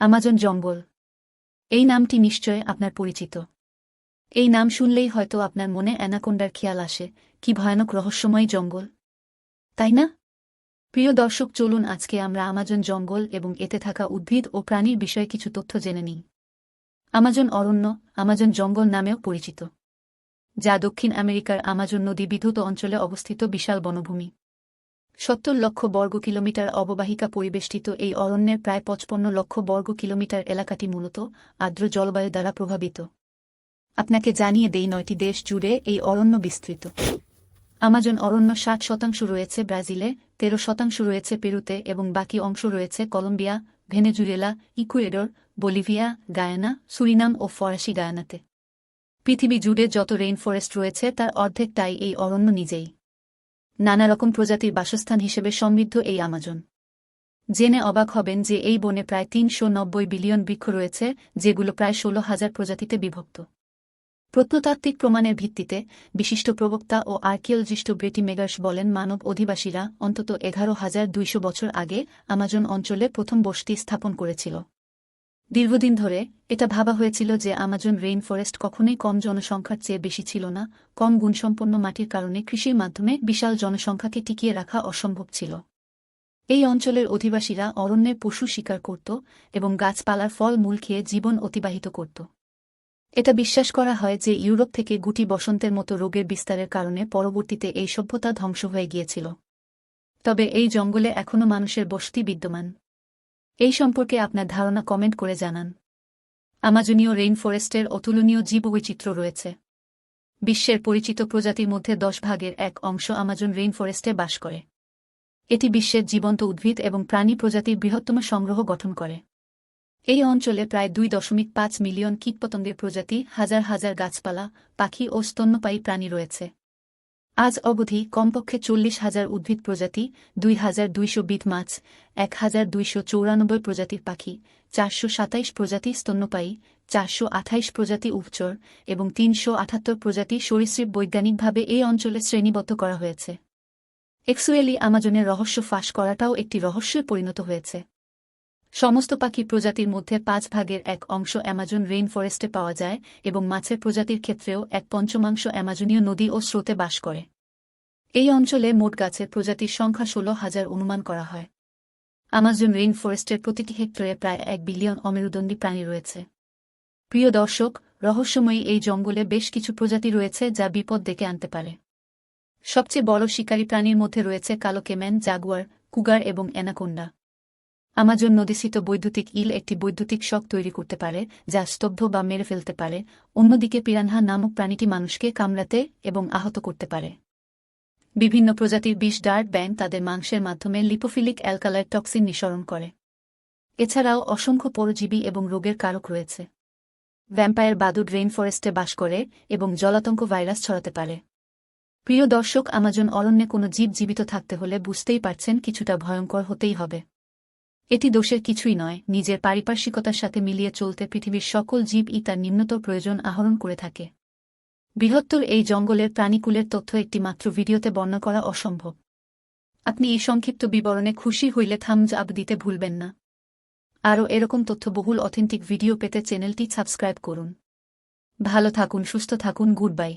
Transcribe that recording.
Amazon জঙ্গল। এই নামটি নিশ্চয় আপনার পরিচিত। এই নাম শুনলেই হয়তো আপনার মনে অ্যানাকোন্ডার খেয়াল আসে। কি ভয়ানক রহস্যময় জঙ্গল, তাই না? প্রিয় দর্শক, চলুন আজকে আমরা আমাজন জঙ্গল এবং এতে থাকা উদ্ভিদ ও প্রাণীর বিষয়ে কিছু তথ্য জেনে নিই। আমাজন অরণ্য, আমাজন জঙ্গল নামেও পরিচিত, যা দক্ষিণ আমেরিকার আমাজন নদী বিধৌত অঞ্চলে অবস্থিত বিশাল বনভূমি। ৭০ লক্ষ বর্গ কিলোমিটার অববাহিকা পরিবেষ্টিত এই অরণ্যের প্রায় ৫৫ লক্ষ বর্গ কিলোমিটার এলাকাটি মূলত আর্দ্র জলবায়ু দ্বারা প্রভাবিত। আপনাকে জানিয়ে দেই ৯টি দেশ জুড়ে এই অরণ্য বিস্তৃত। আমাজন অরণ্য ৬০% রয়েছে ব্রাজিলে, ১৩% রয়েছে পেরুতে এবং বাকি অংশ রয়েছে Colombia, Venezuela, Ecuador, Bolivia, Guyana, Suriname ও ফরাসি গায়ানাতে। পৃথিবী জুড়ে যত রেইনফরেস্ট রয়েছে তার অর্ধেকটাই এই অরণ্য নিজেই। নানা রকম প্রজাতির বাসস্থান হিসেবে সমৃদ্ধ এই আমাজন। জেনে অবাক হবেন যে এই বনে প্রায় ৩৯০ বিলিয়ন বৃক্ষ রয়েছে, যেগুলো প্রায় ১৬,০০০ প্রজাতিতে বিভক্ত। প্রত্নতাত্ত্বিক প্রমাণের ভিত্তিতে বিশিষ্ট প্রবক্তা ও আর্কিওলজিস্ট ব্রেটি মেগার্স বলেন, মানব অধিবাসীরা অন্তত ১১,২০০ বছর আগে আমাজন অঞ্চলে প্রথম বসতি স্থাপন করেছিল। দীর্ঘদিন ধরে এটা ভাবা হয়েছিল যে আমাজন রেইন ফরেস্ট কখনোই কম জনসংখ্যার চেয়ে বেশি ছিল না। কম গুণসম্পন্ন মাটির কারণে কৃষির মাধ্যমে বিশাল জনসংখ্যাকে টিকিয়ে রাখা অসম্ভব ছিল। এই অঞ্চলের অধিবাসীরা অরণ্যের পশু শিকার করত এবং গাছপালার ফল মূল খেয়ে জীবন অতিবাহিত করত। এটা বিশ্বাস করা হয় যে ইউরোপ থেকে গুটি বসন্তের মতো রোগের বিস্তারের কারণে পরবর্তীতে এই সভ্যতা ধ্বংস হয়ে গিয়েছিল। তবে এই জঙ্গলে এখনও মানুষের বসতি বিদ্যমান। এই সম্পর্কে আপনার ধারণা কমেন্ট করে জানান। আমাজনীয় রেইনফরেস্টের অতুলনীয় জীববৈচিত্র্য রয়েছে। বিশ্বের পরিচিত প্রজাতির মধ্যে ১০ ভাগের ১ অংশ আমাজন রেইনফরেস্টে বাস করে। এটি বিশ্বের জীবন্ত উদ্ভিদ এবং প্রাণী প্রজাতির বৃহত্তম সংগ্রহ গঠন করে। এই অঞ্চলে প্রায় ২.৫ মিলিয়ন কীটপতঙ্গের প্রজাতি, হাজার হাজার গাছপালা, পাখি ও স্তন্যপায়ী প্রাণী রয়েছে। আজ অবধি কমপক্ষে ৪০,০০০ উদ্ভিদ প্রজাতি, ২,২০০ বিধ মাছ, ১,২৯৪ প্রজাতির পাখি, ৪২৭ প্রজাতি স্তন্যপায়ী, ৪২৮ প্রজাতি উভচর এবং ৩৭৮ প্রজাতি সরীসৃপ বৈজ্ঞানিকভাবে এই অঞ্চলে শ্রেণীবদ্ধ করা হয়েছে। এক্সুয়েলি আমাজনের রহস্য ফাঁস করাটাও একটি রহস্যে পরিণত হয়েছে। সমস্ত পাখি প্রজাতির মধ্যে ৫ ভাগের ১ অংশ অ্যামাজন রেইন ফরেস্টে পাওয়া যায় এবং মাছের প্রজাতির ক্ষেত্রেও ১/৫ অ্যামাজনীয় নদী ও স্রোতে বাস করে। এই অঞ্চলে মোট গাছের প্রজাতির সংখ্যা ১৬,০০০ অনুমান করা হয়। আমাজন রেইন ফরেস্টের প্রতিটি হেক্টরে প্রায় ১ বিলিয়ন অমেরুদণ্ডী প্রাণী রয়েছে। প্রিয় দর্শক, রহস্যময়ী এই জঙ্গলে বেশ কিছু প্রজাতি রয়েছে যা বিপদ ডেকে আনতে পারে। সবচেয়ে বড় শিকারী প্রাণীর মধ্যে রয়েছে কালো কেম্যান, জাগুয়ার, কুগার এবং অ্যানাকোন্ডা। আমাজন নদীস্থিত বৈদ্যুতিক ইল একটি বৈদ্যুতিক শক তৈরি করতে পারে যা স্তব্ধ বা মেরে ফেলতে পারে। অন্যদিকে পিরানহা নামক প্রাণীটি মানুষকে কামড়াতে এবং আহত করতে পারে। বিভিন্ন প্রজাতির বিষ ডার্ট ব্যাঙ তাদের মাংসের মাধ্যমে লিপোফিলিক অ্যালকালয়েড টক্সিন নিঃসরণ করে। এছাড়াও অসংখ্য পরজীবী এবং রোগের কারক রয়েছে। ভ্যাম্পায়ার বাদুড় রেইন ফরেস্টে বাস করে এবং জলাতঙ্ক ভাইরাস ছড়াতে পারে। প্রিয় দর্শক, আমাজন অরণ্যে কোনো জীব জীবিত থাকতে হলে বুঝতেই পারছেন কিছুটা ভয়ঙ্কর হতেই হবে। এটি দোষের কিছুই নয়, নিজের পারিপার্শ্বিকতার সাথে মিলিয়ে চলতে পৃথিবীর সকল জীবই তার নিম্নতর প্রয়োজন আহরণ করে থাকে। বৃহত্তর এই জঙ্গলের প্রাণীকুলের তথ্য একটি মাত্র ভিডিওতে বর্ণনা করা অসম্ভব। আপনি এই সংক্ষিপ্ত বিবরণে খুশি হইলে থামস আপ দিতে ভুলবেন না। আরও এরকম তথ্যবহুল অথেন্টিক ভিডিও পেতে চ্যানেলটি সাবস্ক্রাইব করুন। ভালো থাকুন, সুস্থ থাকুন, গুড বাই।